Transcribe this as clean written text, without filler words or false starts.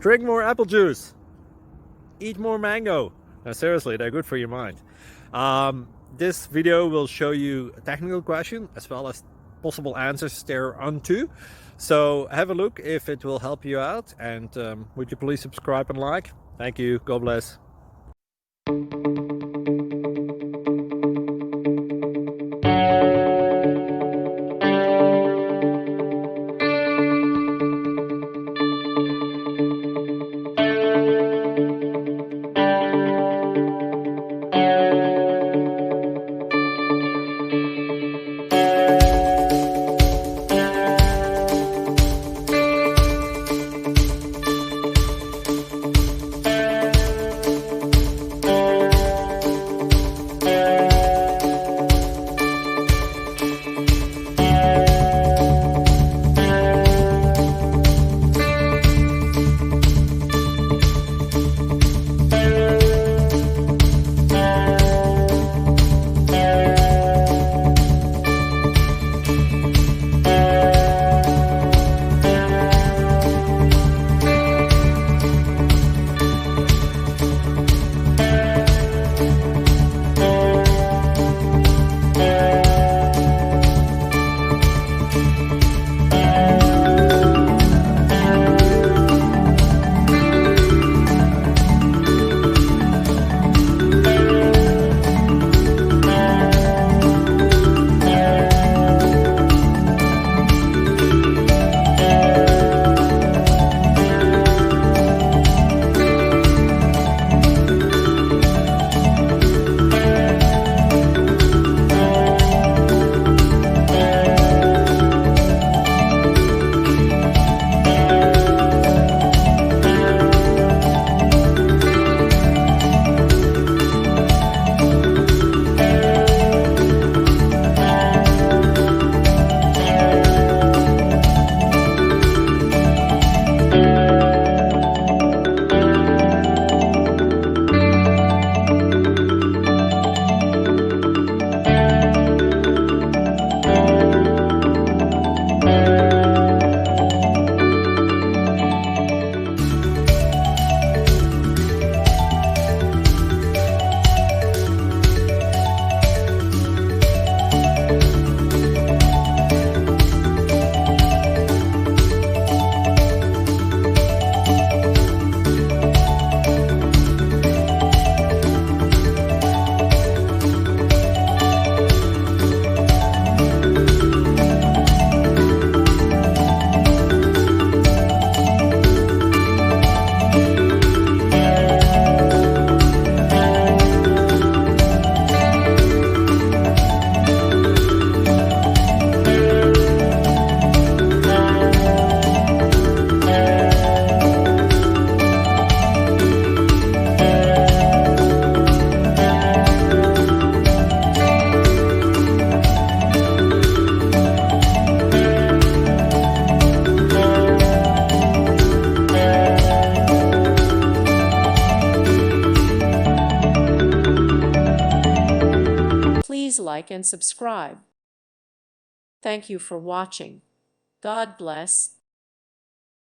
Drink more apple juice. Eat more mango. No, seriously, they're good for your mind. This video will show you a technical question as well as possible answers thereunto. So have a look if it will help you out, and would you please subscribe and like? Thank you. God bless. Please like and subscribe. Thank you for watching. God bless.